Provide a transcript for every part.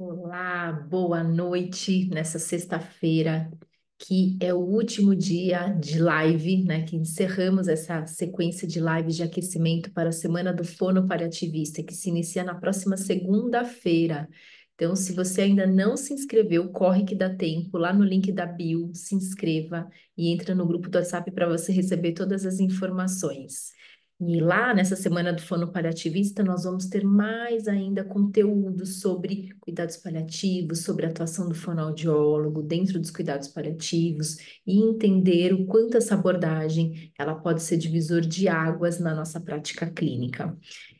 Olá, boa noite nessa sexta-feira, que é o último dia de live, né? Que encerramos essa sequência de lives de aquecimento para a Semana do Fono Paliativista, que se inicia na próxima segunda-feira. Então, se você ainda não se inscreveu, corre que dá tempo, lá no link da bio, se inscreva e entra no grupo do WhatsApp para você receber todas as informações. E lá nessa semana do Fono Paliativista, nós vamos ter mais ainda conteúdo sobre cuidados paliativos, sobre a atuação do fonoaudiólogo dentro dos cuidados paliativos e entender o quanto essa abordagem ela pode ser divisor de águas na nossa prática clínica.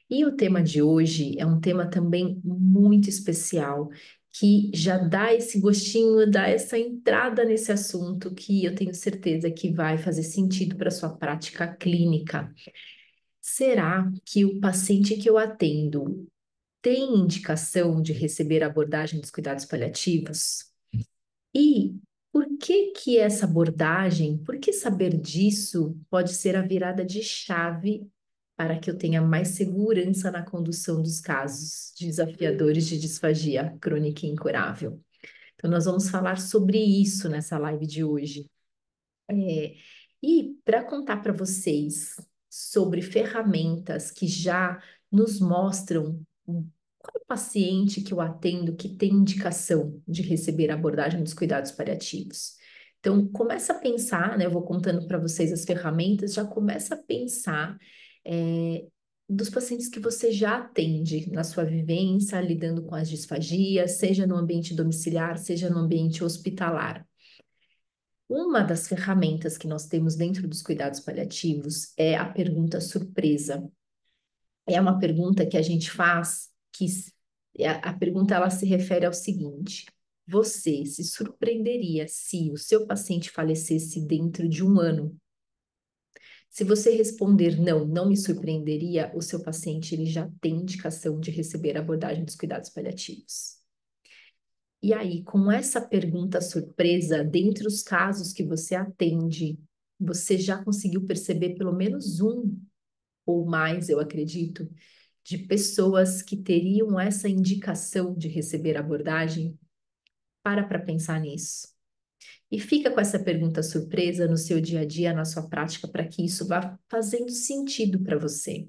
E o tema de hoje é um tema também muito especial, que já dá esse gostinho, dá essa entrada nesse assunto que eu tenho certeza que vai fazer sentido para a sua prática clínica. Será que o paciente que eu atendo tem indicação de receber a abordagem dos cuidados paliativos? E por que que essa abordagem, por que saber disso pode ser a virada de chave para que eu tenha mais segurança na condução dos casos desafiadores de disfagia crônica e incurável? Então, nós vamos falar sobre isso nessa live de hoje. É, e para contar para vocês sobre ferramentas que já nos mostram qual é o paciente que eu atendo que tem indicação de receber a abordagem dos cuidados paliativos. Então, começa a pensar, né? Eu vou contando para vocês as ferramentas, já começa a pensar dos pacientes que você já atende na sua vivência, lidando com as disfagias, seja no ambiente domiciliar, seja no ambiente hospitalar. Uma das ferramentas que nós temos dentro dos cuidados paliativos é a pergunta surpresa. É uma pergunta que a gente faz a pergunta ela se refere ao seguinte: você se surpreenderia se o seu paciente falecesse dentro de um ano? Se você responder não, não me surpreenderia, o seu paciente ele já tem indicação de receber a abordagem dos cuidados paliativos. E aí, com essa pergunta surpresa, dentre os casos que você atende, você já conseguiu perceber pelo menos um ou mais, eu acredito, de pessoas que teriam essa indicação de receber abordagem? Para pensar nisso. E fica com essa pergunta surpresa no seu dia a dia, na sua prática, para que isso vá fazendo sentido para você.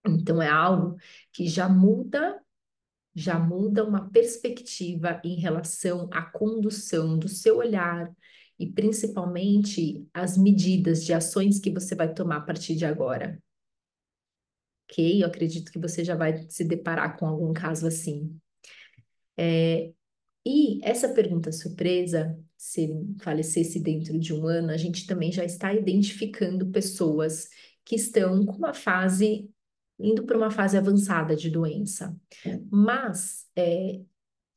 Então, é algo que já muda uma perspectiva em relação à condução do seu olhar e principalmente as medidas de ações que você vai tomar a partir de agora. Ok? Eu acredito que você já vai se deparar com algum caso assim. E essa pergunta surpresa, se falecesse dentro de um ano, a gente também já está identificando pessoas que estão com uma fase, indo para uma fase avançada de doença. Mas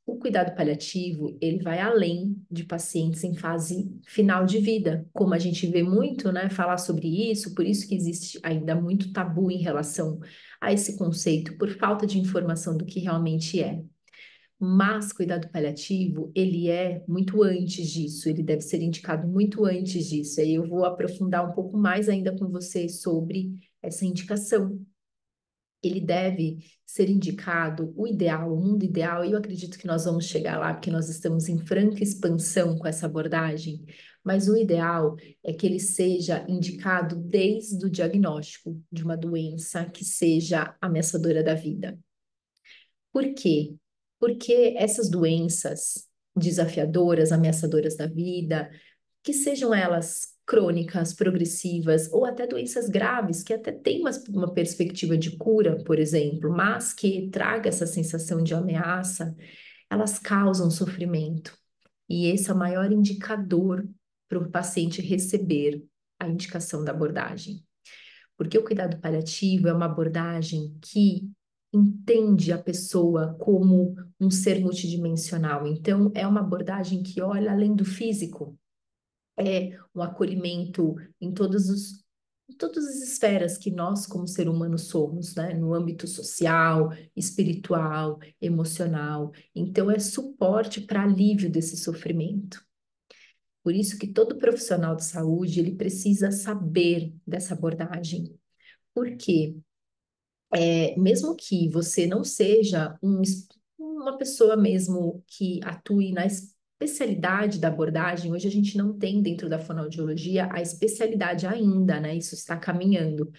o cuidado paliativo, ele vai além de pacientes em fase final de vida, como a gente vê muito, né, falar sobre isso, por isso que existe ainda muito tabu em relação a esse conceito, por falta de informação do que realmente é. Mas cuidado paliativo, ele é muito antes disso, ele deve ser indicado muito antes disso. Aí eu vou aprofundar um pouco mais ainda com você sobre essa indicação. Ele deve ser indicado o ideal, o mundo ideal, e eu acredito que nós vamos chegar lá, porque nós estamos em franca expansão com essa abordagem, mas o ideal é que ele seja indicado desde o diagnóstico de uma doença que seja ameaçadora da vida. Por quê? Porque essas doenças desafiadoras, ameaçadoras da vida, que sejam elas crônicas, progressivas ou até doenças graves, que até têm uma perspectiva de cura, por exemplo, mas que traga essa sensação de ameaça, elas causam sofrimento. E esse é o maior indicador para o paciente receber a indicação da abordagem. Porque o cuidado paliativo é uma abordagem que entende a pessoa como um ser multidimensional. Então, é uma abordagem que olha além do físico, é um acolhimento em todas as esferas que nós, como ser humano, somos, né? No âmbito social, espiritual, emocional. Então, é suporte para alívio desse sofrimento. Por isso que todo profissional de saúde, ele precisa saber dessa abordagem. Por quê? Mesmo que você não seja um uma pessoa mesmo que atue na especialidade da abordagem. Hoje a gente não tem dentro da fonoaudiologia a especialidade ainda, né? Isso está caminhando.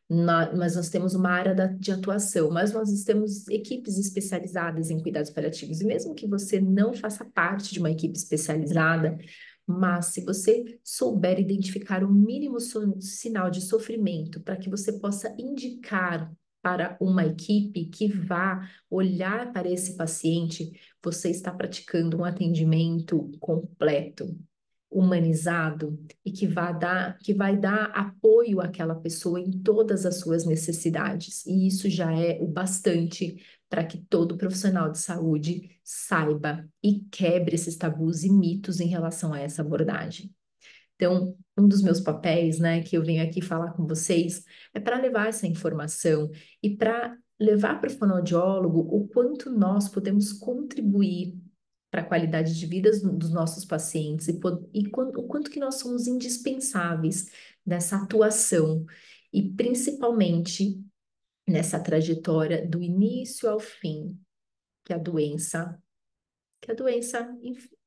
Mas nós temos uma área de atuação, mas nós temos equipes especializadas em cuidados paliativos. E mesmo que você não faça parte de uma equipe especializada, mas se você souber identificar o mínimo sinal de sofrimento para que você possa indicar para uma equipe que vá olhar para esse paciente, você está praticando um atendimento completo, humanizado e que vai dar apoio àquela pessoa em todas as suas necessidades. E isso já é o bastante para que todo profissional de saúde saiba e quebre esses tabus e mitos em relação a essa abordagem. Então, um dos meus papéis, né, que eu venho aqui falar com vocês, é para levar essa informação e para levar para o fonoaudiólogo o quanto nós podemos contribuir para a qualidade de vida dos nossos pacientes o quanto que nós somos indispensáveis nessa atuação e principalmente nessa trajetória do início ao fim que a doença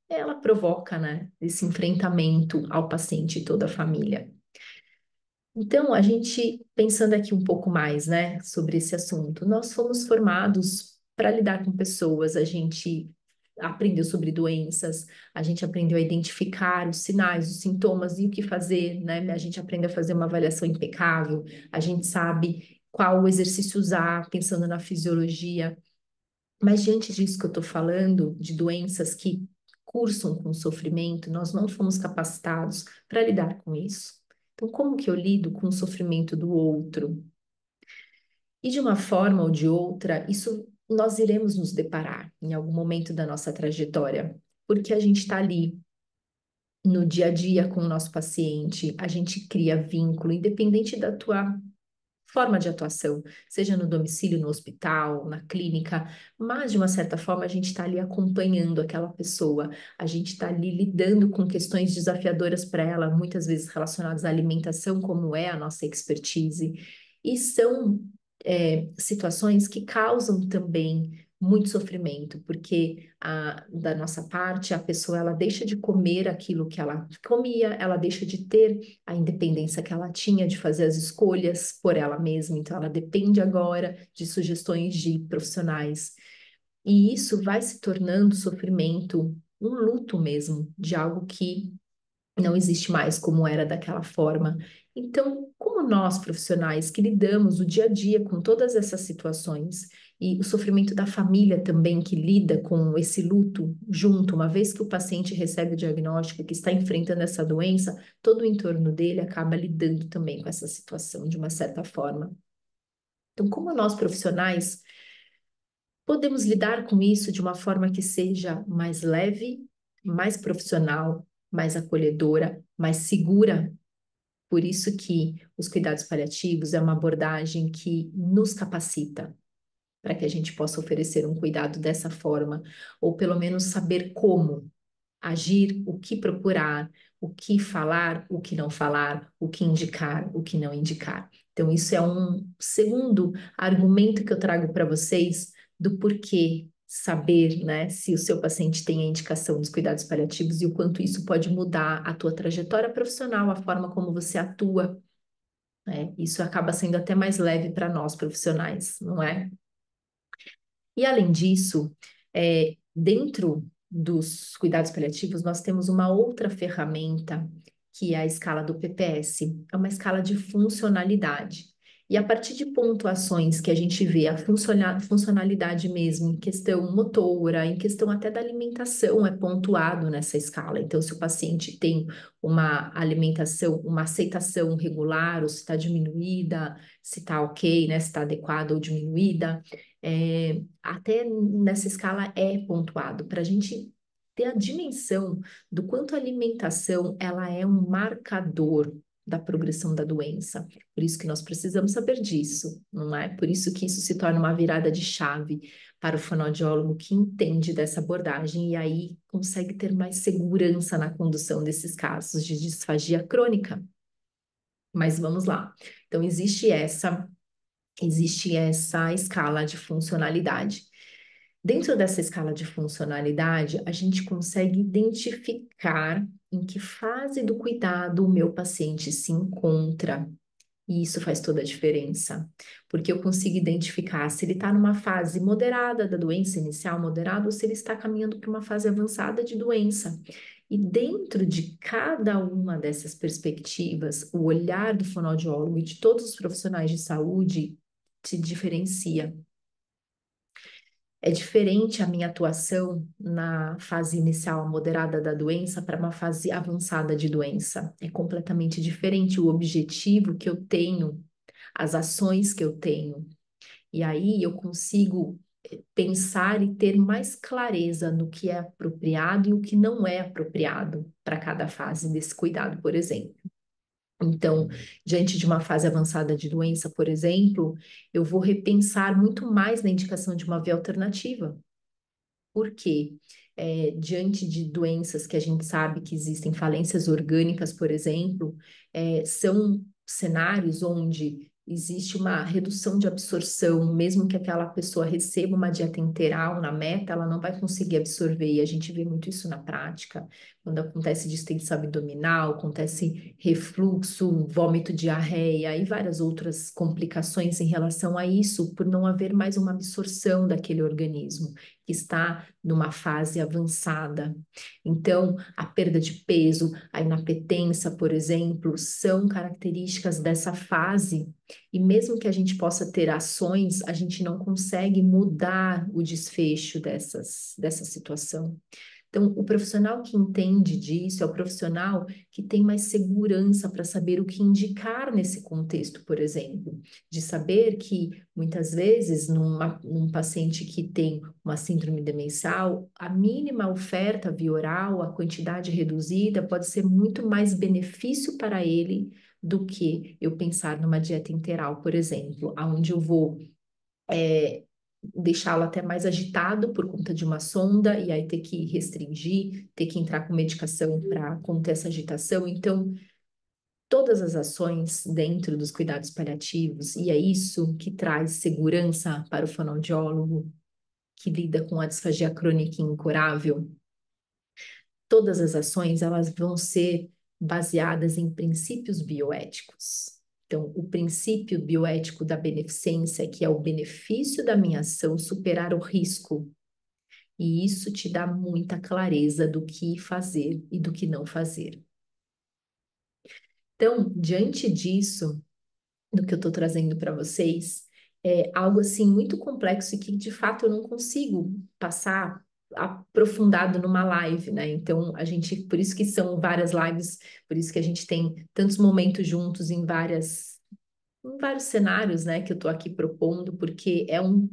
ela provoca, né, esse enfrentamento ao paciente e toda a família. Então, a gente, pensando aqui um pouco mais, né, sobre esse assunto, nós fomos formados para lidar com pessoas, a gente aprendeu sobre doenças, a gente aprendeu a identificar os sinais, os sintomas e o que fazer, né? A gente aprende a fazer uma avaliação impecável, a gente sabe qual exercício usar, pensando na fisiologia. Mas diante disso que eu estou falando, de doenças que cursam com sofrimento, nós não fomos capacitados para lidar com isso. Então, como que eu lido com o sofrimento do outro? E de uma forma ou de outra, isso nós iremos nos deparar em algum momento da nossa trajetória, porque a gente está ali no dia a dia com o nosso paciente, a gente cria vínculo, independente da tua forma de atuação, seja no domicílio, no hospital, na clínica, mas de uma certa forma a gente está ali acompanhando aquela pessoa, a gente está ali lidando com questões desafiadoras para ela, muitas vezes relacionadas à alimentação, como é a nossa expertise, e são situações que causam também muito sofrimento, porque da nossa parte a pessoa ela deixa de comer aquilo que ela comia, ela deixa de ter a independência que ela tinha de fazer as escolhas por ela mesma, então ela depende agora de sugestões de profissionais. E isso vai se tornando sofrimento, um luto mesmo, de algo que não existe mais como era daquela forma. Então, como nós profissionais que lidamos o dia a dia com todas essas situações e o sofrimento da família também que lida com esse luto junto, uma vez que o paciente recebe o diagnóstico que está enfrentando essa doença, todo o entorno dele acaba lidando também com essa situação de uma certa forma. Então, como nós profissionais podemos lidar com isso de uma forma que seja mais leve, mais profissional, mais acolhedora, mais segura. Por isso que os cuidados paliativos é uma abordagem que nos capacita para que a gente possa oferecer um cuidado dessa forma, ou pelo menos saber como agir, o que procurar, o que falar, o que não falar, o que indicar, o que não indicar. Então, isso é um segundo argumento que eu trago para vocês do porquê saber, né, se o seu paciente tem a indicação dos cuidados paliativos e o quanto isso pode mudar a tua trajetória profissional, a forma como você atua, né? Isso acaba sendo até mais leve para nós profissionais, não é? E além disso, dentro dos cuidados paliativos, nós temos uma outra ferramenta, que é a escala do PPS. É uma escala de funcionalidade. E a partir de pontuações que a gente vê a funcionalidade mesmo, em questão motora, em questão até da alimentação, é pontuado nessa escala. Então, se o paciente tem uma alimentação, uma aceitação regular, ou se está diminuída, se está ok, né, se está adequada ou diminuída, até nessa escala é pontuado para a gente ter a dimensão do quanto a alimentação ela é um marcador da progressão da doença. Por isso que nós precisamos saber disso, não é? Por isso que isso se torna uma virada de chave para o fonoaudiólogo que entende dessa abordagem e aí consegue ter mais segurança na condução desses casos de disfagia crônica. Mas vamos lá. Então, existe essa escala de funcionalidade. Dentro dessa escala de funcionalidade, a gente consegue identificar em que fase do cuidado o meu paciente se encontra. E isso faz toda a diferença, porque eu consigo identificar se ele está numa fase moderada da doença inicial, moderada, ou se ele está caminhando para uma fase avançada de doença. E dentro de cada uma dessas perspectivas, o olhar do fonoaudiólogo e de todos os profissionais de saúde se diferencia. É diferente a minha atuação na fase inicial moderada da doença para uma fase avançada de doença. É completamente diferente o objetivo que eu tenho, as ações que eu tenho. E aí eu consigo pensar e ter mais clareza no que é apropriado e o que não é apropriado para cada fase desse cuidado, por exemplo. Então, diante de uma fase avançada de doença, por exemplo, eu vou repensar muito mais na indicação de uma via alternativa. Por quê? Diante de doenças que a gente sabe que existem falências orgânicas, por exemplo, são cenários onde existe uma redução de absorção, mesmo que aquela pessoa receba uma dieta integral na meta, ela não vai conseguir absorver, e a gente vê muito isso na prática, quando acontece distensão abdominal, acontece refluxo, vômito, diarreia e várias outras complicações em relação a isso, por não haver mais uma absorção daquele organismo que está numa fase avançada. Então, a perda de peso, a inapetência, por exemplo, são características dessa fase, e mesmo que a gente possa ter ações, a gente não consegue mudar o desfecho dessa situação. Então, o profissional que entende disso é o profissional que tem mais segurança para saber o que indicar nesse contexto, por exemplo, de saber que muitas vezes num paciente que tem uma síndrome demencial, a mínima oferta via oral, a quantidade reduzida, pode ser muito mais benefício para ele do que eu pensar numa dieta integral, por exemplo, onde eu vou é, deixá-lo até mais agitado por conta de uma sonda, e aí ter que restringir, ter que entrar com medicação para conter essa agitação. Então, todas as ações dentro dos cuidados paliativos, e é isso que traz segurança para o fonoaudiólogo que lida com a disfagia crônica incurável. Todas as ações elas vão ser baseadas em princípios bioéticos. Então, o princípio bioético da beneficência, que é o benefício da minha ação superar o risco, e isso te dá muita clareza do que fazer e do que não fazer. Então, diante disso, do que eu estou trazendo para vocês, é algo assim muito complexo e que de fato eu não consigo passar aprofundado numa live, né? Então, a gente, por isso que são várias lives, por isso que a gente tem tantos momentos juntos em vários cenários, né, que eu estou aqui propondo, porque é um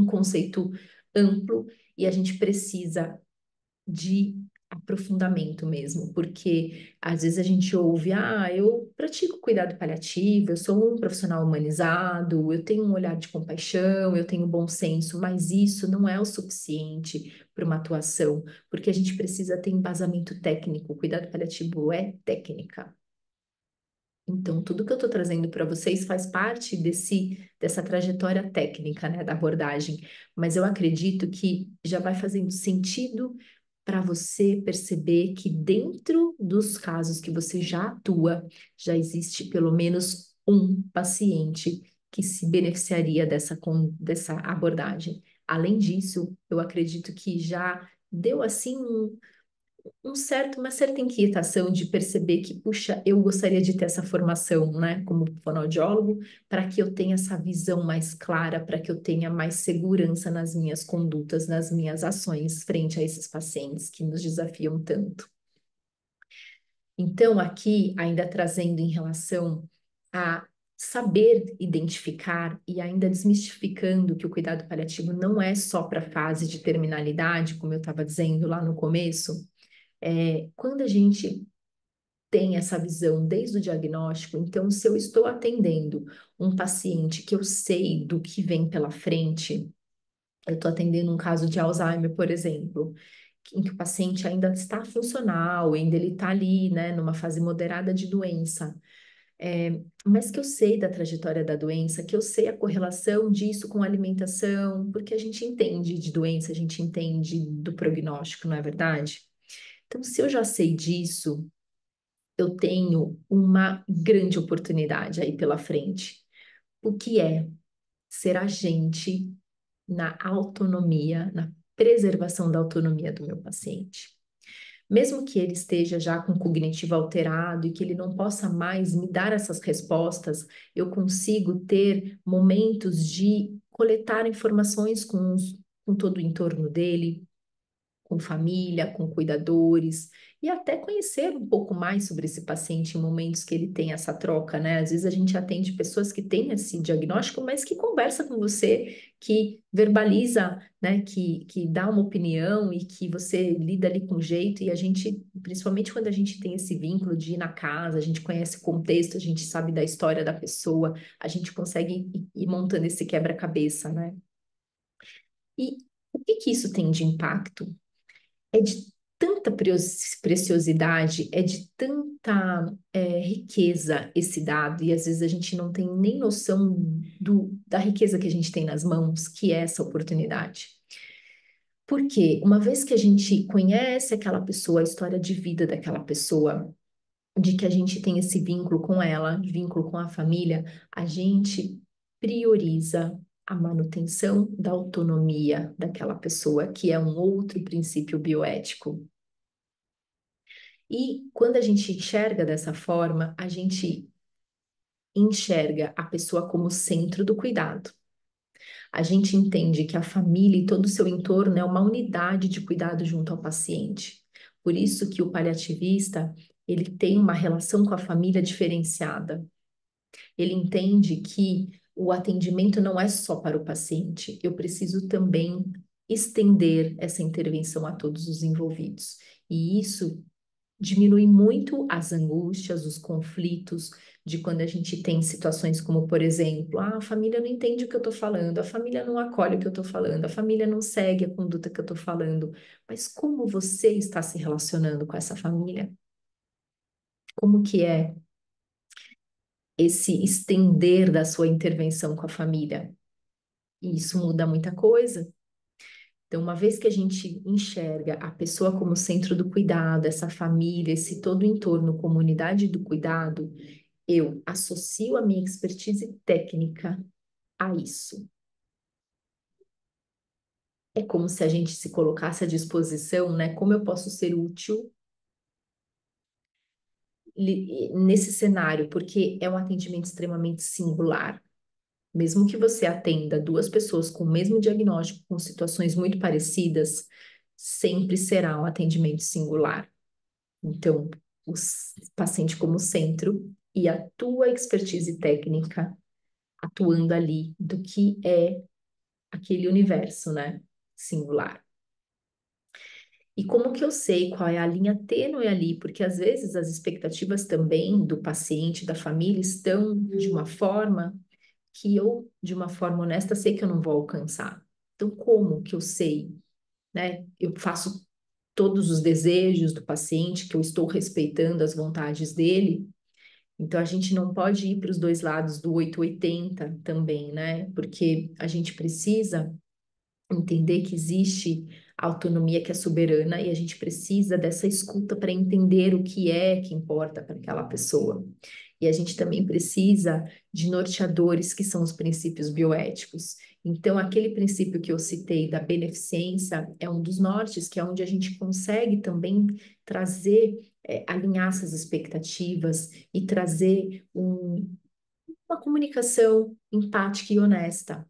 conceito amplo e a gente precisa de aprofundamento mesmo, porque às vezes a gente ouve, eu pratico cuidado paliativo, eu sou um profissional humanizado, eu tenho um olhar de compaixão, eu tenho bom senso, mas isso não é o suficiente para uma atuação, porque a gente precisa ter embasamento técnico, o cuidado paliativo é técnica. Então, tudo que eu estou trazendo para vocês faz parte dessa trajetória técnica, né, da abordagem, mas eu acredito que já vai fazendo sentido para você perceber que dentro dos casos que você já atua, já existe pelo menos um paciente que se beneficiaria dessa abordagem. Além disso, eu acredito que já deu assim uma certa inquietação de perceber que, puxa, eu gostaria de ter essa formação, né, como fonoaudiólogo, para que eu tenha essa visão mais clara, para que eu tenha mais segurança nas minhas condutas, nas minhas ações frente a esses pacientes que nos desafiam tanto. Então, aqui, ainda trazendo em relação a saber identificar e ainda desmistificando que o cuidado paliativo não é só para a fase de terminalidade, como eu estava dizendo lá no começo, quando a gente tem essa visão desde o diagnóstico, então, se eu estou atendendo um paciente que eu sei do que vem pela frente, eu estou atendendo um caso de Alzheimer, por exemplo, em que o paciente ainda está funcional, ainda ele está ali, né, numa fase moderada de doença. Mas que eu sei da trajetória da doença, que eu sei a correlação disso com a alimentação, porque a gente entende de doença, a gente entende do prognóstico, não é verdade? Então, se eu já sei disso, eu tenho uma grande oportunidade aí pela frente. O que é ser agente na autonomia, na preservação da autonomia do meu paciente. Mesmo que ele esteja já com o cognitivo alterado e que ele não possa mais me dar essas respostas, eu consigo ter momentos de coletar informações com todo o entorno dele, com família, com cuidadores, e até conhecer um pouco mais sobre esse paciente em momentos que ele tem essa troca, né? Às vezes a gente atende pessoas que têm esse diagnóstico, mas que conversa com você, que verbaliza, né? Que dá uma opinião e que você lida ali com jeito, e a gente, principalmente quando a gente tem esse vínculo de ir na casa, a gente conhece o contexto, a gente sabe da história da pessoa, a gente consegue ir montando esse quebra-cabeça, né? E o que que isso tem de impacto? É de tanta preciosidade, é de tanta riqueza esse dado, e às vezes a gente não tem nem noção da riqueza que a gente tem nas mãos, que é essa oportunidade. Porque uma vez que a gente conhece aquela pessoa, a história de vida daquela pessoa, de que a gente tem esse vínculo com ela, vínculo com a família, a gente prioriza a manutenção da autonomia daquela pessoa, que é um outro princípio bioético. E quando a gente enxerga dessa forma, a gente enxerga a pessoa como centro do cuidado. A gente entende que a família e todo o seu entorno é uma unidade de cuidado junto ao paciente. Por isso que o paliativista, ele tem uma relação com a família diferenciada. Ele entende que o atendimento não é só para o paciente, eu preciso também estender essa intervenção a todos os envolvidos. E isso diminui muito as angústias, os conflitos de quando a gente tem situações como, por exemplo, a família não entende o que eu estou falando, a família não acolhe o que eu estou falando, a família não segue a conduta que eu estou falando. Mas como você está se relacionando com essa família? Como que é esse estender da sua intervenção com a família? E isso muda muita coisa. Então, uma vez que a gente enxerga a pessoa como centro do cuidado, essa família, esse todo o entorno, comunidade do cuidado, eu associo a minha expertise técnica a isso. É como se a gente se colocasse à disposição, né? Como eu posso ser útil nesse cenário, porque é um atendimento extremamente singular. Mesmo que você atenda duas pessoas com o mesmo diagnóstico, com situações muito parecidas, sempre será um atendimento singular. Então, o paciente como centro e a tua expertise técnica atuando ali do que é aquele universo, né? Singular. E como que eu sei qual é a linha tênue ali? Porque às vezes as expectativas também do paciente, da família, estão de uma forma que eu, de uma forma honesta, sei que eu não vou alcançar. Então, como que eu sei, né? Eu faço todos os desejos do paciente, que eu estou respeitando as vontades dele. Então, a gente não pode ir para os dois lados do 880 também, né? Porque a gente precisa entender que existe autonomia que é soberana e a gente precisa dessa escuta para entender o que é que importa para aquela pessoa. E a gente também precisa de norteadores que são os princípios bioéticos. Então, aquele princípio que eu citei da beneficência é um dos nortes, que é onde a gente consegue também trazer, alinhar essas expectativas e trazer uma comunicação empática e honesta.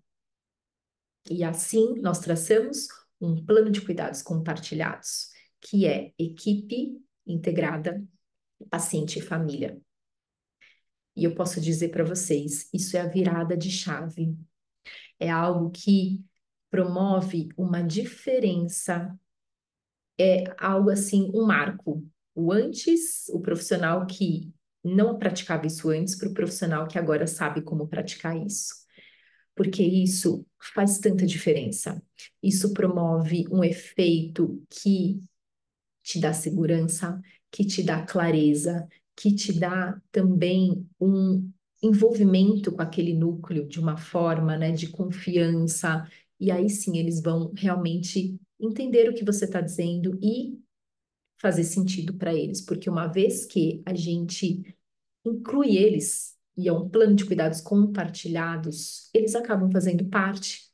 E assim nós traçamos um plano de cuidados compartilhados, que é equipe integrada, paciente e família. E eu posso dizer para vocês, isso é a virada de chave. É algo que promove uma diferença, é algo assim, um marco. O antes, o profissional que não praticava isso antes, para o profissional que agora sabe como praticar isso. Porque isso faz tanta diferença. Isso promove um efeito que te dá segurança, que te dá clareza, que te dá também um envolvimento com aquele núcleo de uma forma, né, de confiança, e aí sim eles vão realmente entender o que você está dizendo e fazer sentido para eles, porque uma vez que a gente inclui eles e é um plano de cuidados compartilhados, eles acabam fazendo parte.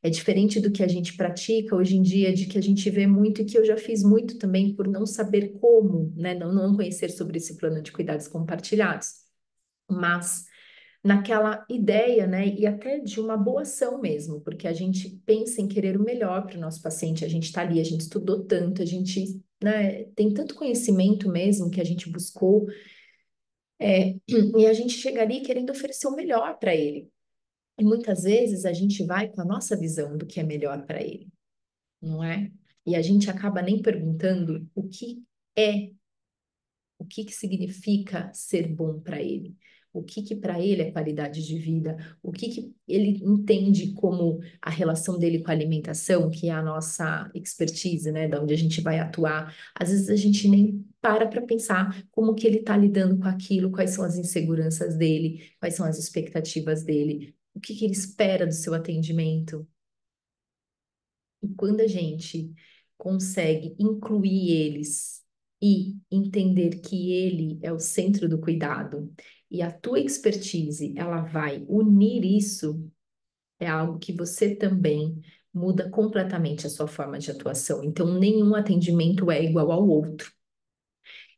É diferente do que a gente pratica hoje em dia, de que a gente vê muito e que eu já fiz muito também por não saber como, né? Não conhecer sobre esse plano de cuidados compartilhados. Mas naquela ideia, né? E até de uma boa ação mesmo, porque a gente pensa em querer o melhor para o nosso paciente, a gente está ali, a gente estudou tanto, a gente, né, tem tanto conhecimento mesmo que a gente buscou, e a gente chega ali querendo oferecer o melhor para ele. E muitas vezes a gente vai com a nossa visão do que é melhor para ele, não é? E a gente acaba nem perguntando é, o que significa ser bom para ele, o que para ele é qualidade de vida, o que ele entende como a relação dele com a alimentação, que é a nossa expertise, né, da onde a gente vai atuar. Às vezes a gente nem para pensar como que ele está lidando com aquilo, quais são as inseguranças dele, quais são as expectativas dele, o que ele espera do seu atendimento. E quando a gente consegue incluir eles e entender que ele é o centro do cuidado e a tua expertise, ela vai unir isso, é algo que você também muda completamente a sua forma de atuação. Então, nenhum atendimento é igual ao outro.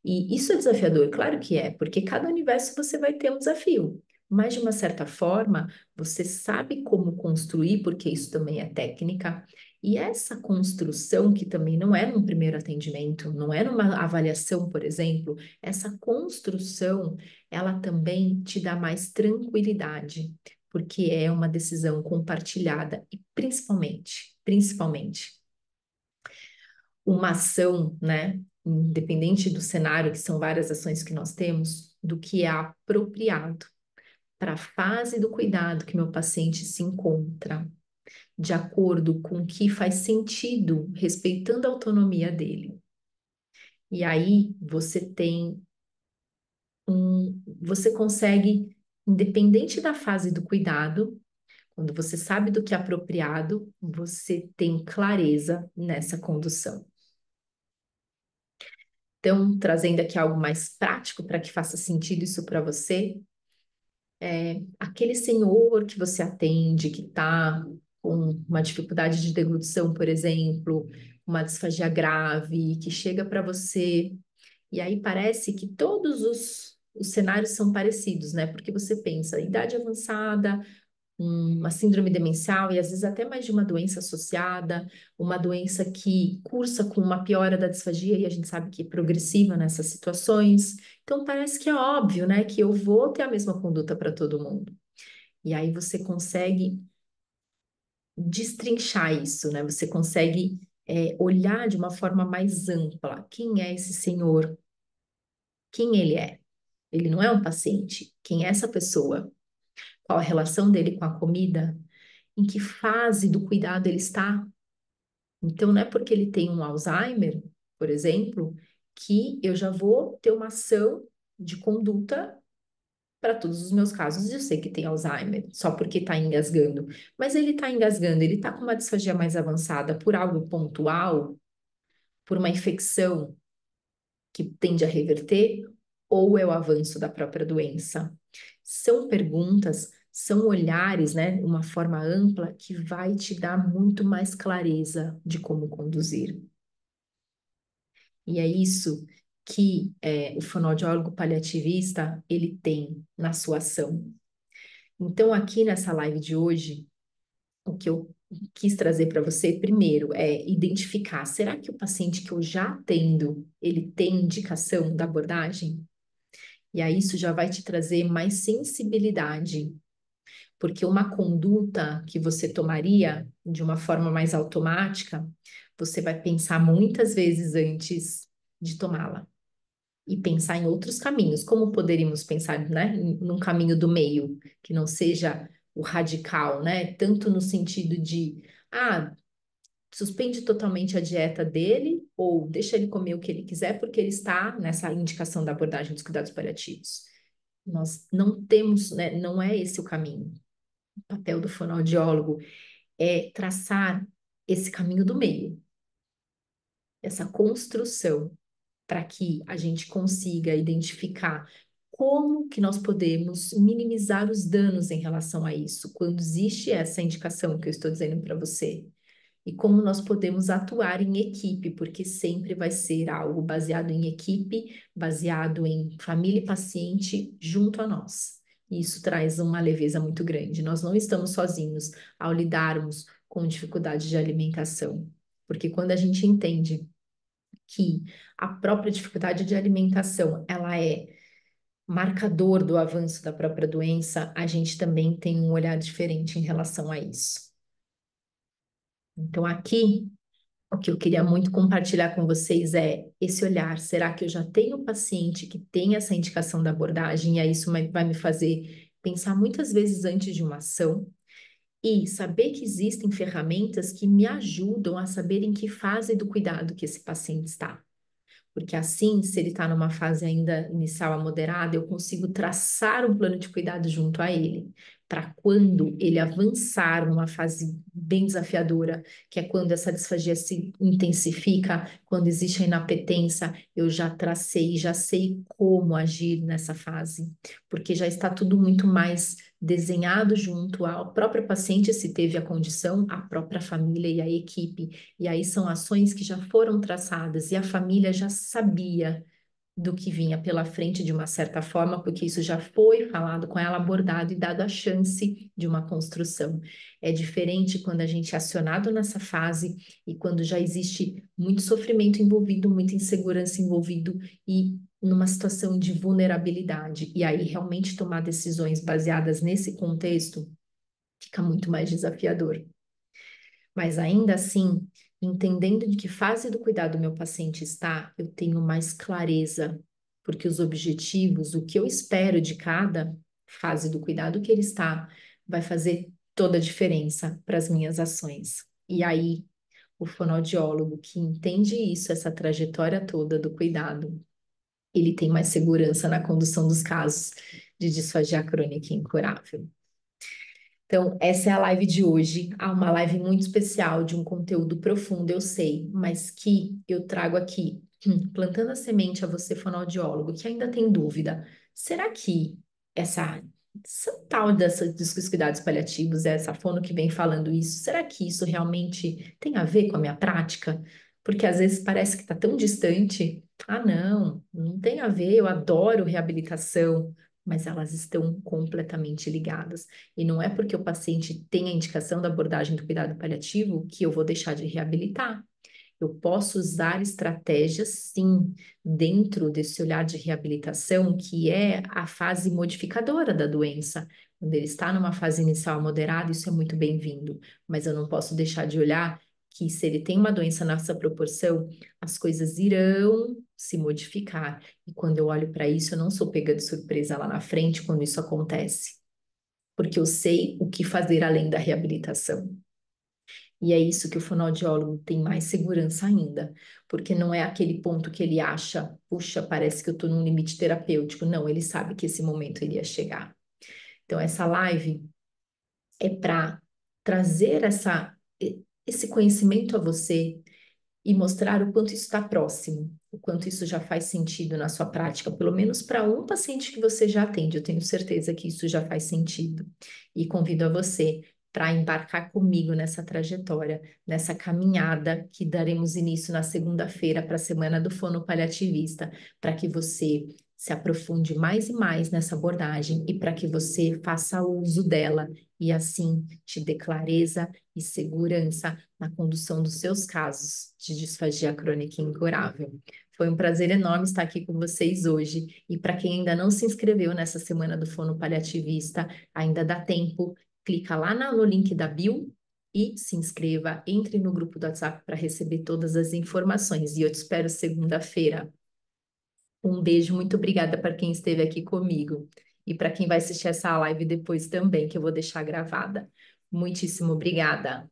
E isso é desafiador, claro que é, porque cada universo você vai ter um desafio. Mas, de uma certa forma, você sabe como construir, porque isso também é técnica. E essa construção, que também não é num primeiro atendimento, não é numa avaliação, por exemplo, essa construção, ela também te dá mais tranquilidade, porque é uma decisão compartilhada e principalmente, uma ação, né, independente do cenário, que são várias ações que nós temos, do que é apropriado para a fase do cuidado que meu paciente se encontra, de acordo com o que faz sentido, respeitando a autonomia dele. E aí você consegue, independente da fase do cuidado, quando você sabe do que é apropriado, você tem clareza nessa condução. Então, trazendo aqui algo mais prático para que faça sentido isso para você, aquele senhor que você atende, que está com uma dificuldade de deglutição, por exemplo, uma disfagia grave, que chega para você, e aí parece que todos os cenários são parecidos, né? Porque você pensa, idade avançada, uma síndrome demencial e às vezes até mais de uma doença associada, uma doença que cursa com uma piora da disfagia e a gente sabe que é progressiva nessas situações. Então parece que é óbvio, né, que eu vou ter a mesma conduta para todo mundo. E aí você consegue destrinchar isso, né? Você consegue olhar de uma forma mais ampla. Quem é esse senhor? Quem ele é? Ele não é um paciente. Quem é essa pessoa? Qual a relação dele com a comida? Em que fase do cuidado ele está? Então, não é porque ele tem um Alzheimer, por exemplo, que eu já vou ter uma ação de conduta para todos os meus casos. Eu sei que tem Alzheimer, só porque está engasgando. Mas ele está engasgando, ele está com uma disfagia mais avançada por algo pontual, por uma infecção que tende a reverter, ou é o avanço da própria doença? São perguntas, são olhares, né, uma forma ampla que vai te dar muito mais clareza de como conduzir. E é isso que o fonoaudiólogo paliativista ele tem na sua ação. Então, aqui nessa live de hoje, o que eu quis trazer para você primeiro é identificar, será que o paciente que eu já atendo, ele tem indicação da abordagem? E aí isso já vai te trazer mais sensibilidade, porque uma conduta que você tomaria de uma forma mais automática, você vai pensar muitas vezes antes de tomá-la e pensar em outros caminhos. Como poderíamos pensar, né, num caminho do meio, que não seja o radical, né? Tanto no sentido de, ah, suspende totalmente a dieta dele ou deixa ele comer o que ele quiser porque ele está nessa indicação da abordagem dos cuidados paliativos. Nós não temos, né, não é esse o caminho. O papel do fonoaudiólogo é traçar esse caminho do meio, essa construção para que a gente consiga identificar como que nós podemos minimizar os danos em relação a isso, quando existe essa indicação que eu estou dizendo para você. E como nós podemos atuar em equipe, porque sempre vai ser algo baseado em equipe, baseado em família e paciente junto a nós. E isso traz uma leveza muito grande. Nós não estamos sozinhos ao lidarmos com dificuldade de alimentação, porque quando a gente entende que a própria dificuldade de alimentação, ela é marcador do avanço da própria doença, a gente também tem um olhar diferente em relação a isso. Então, aqui, o que eu queria muito compartilhar com vocês é esse olhar. Será que eu já tenho um paciente que tem essa indicação da abordagem? E aí isso vai me fazer pensar muitas vezes antes de uma ação e saber que existem ferramentas que me ajudam a saber em que fase do cuidado que esse paciente está. Porque assim, se ele está numa fase ainda inicial a moderada, eu consigo traçar um plano de cuidado junto a ele, para quando ele avançar numa fase bem desafiadora, que é quando essa disfagia se intensifica, quando existe a inapetência, eu já tracei, já sei como agir nessa fase, porque já está tudo muito mais desenhado junto ao próprio paciente, se teve a condição, a própria família e a equipe. E aí são ações que já foram traçadas e a família já sabia do que vinha pela frente de uma certa forma, porque isso já foi falado com ela, abordado e dado a chance de uma construção. É diferente quando a gente é acionado nessa fase e quando já existe muito sofrimento envolvido, muita insegurança envolvido e numa situação de vulnerabilidade. E aí realmente tomar decisões baseadas nesse contexto fica muito mais desafiador. Mas ainda assim, entendendo de que fase do cuidado o meu paciente está, eu tenho mais clareza, porque os objetivos, o que eu espero de cada fase do cuidado que ele está, vai fazer toda a diferença para as minhas ações. E aí, o fonoaudiólogo que entende isso, essa trajetória toda do cuidado, ele tem mais segurança na condução dos casos de disfagia crônica incurável. Então, essa é a live de hoje. Uma live muito especial, de um conteúdo profundo, eu sei, mas que eu trago aqui, plantando a semente a você, fonoaudiólogo, que ainda tem dúvida. Será que essa tal dos cuidados paliativos, essa fono que vem falando isso, será que isso realmente tem a ver com a minha prática? Porque às vezes parece que está tão distante. Ah, não, não tem a ver, eu adoro reabilitação, mas elas estão completamente ligadas. E não é porque o paciente tem a indicação da abordagem do cuidado paliativo que eu vou deixar de reabilitar. Eu posso usar estratégias, sim, dentro desse olhar de reabilitação, que é a fase modificadora da doença. Quando ele está numa fase inicial moderada, isso é muito bem-vindo, mas eu não posso deixar de olhar que se ele tem uma doença nessa proporção, as coisas irão se modificar. E quando eu olho para isso, eu não sou pega de surpresa lá na frente quando isso acontece, porque eu sei o que fazer além da reabilitação. E é isso que o fonoaudiólogo tem mais segurança ainda, porque não é aquele ponto que ele acha, puxa, parece que eu estou num limite terapêutico. Não, ele sabe que esse momento iria chegar. Então, essa live é para trazer esse conhecimento a você e mostrar o quanto isso está próximo, o quanto isso já faz sentido na sua prática, pelo menos para um paciente que você já atende, eu tenho certeza que isso já faz sentido. E convido a você para embarcar comigo nessa trajetória, nessa caminhada que daremos início na segunda-feira para a Semana do Fono Paliativista, para que você se aprofunde mais e mais nessa abordagem e para que você faça uso dela e assim te dê clareza e segurança na condução dos seus casos de disfagia crônica incurável. Foi um prazer enorme estar aqui com vocês hoje. E para quem ainda não se inscreveu nessa semana do Fono Paliativista, ainda dá tempo, clica lá no link da bio e se inscreva, entre no grupo do WhatsApp para receber todas as informações. E eu te espero segunda-feira. Um beijo, muito obrigada para quem esteve aqui comigo. E para quem vai assistir essa live depois também, que eu vou deixar gravada. Muitíssimo obrigada.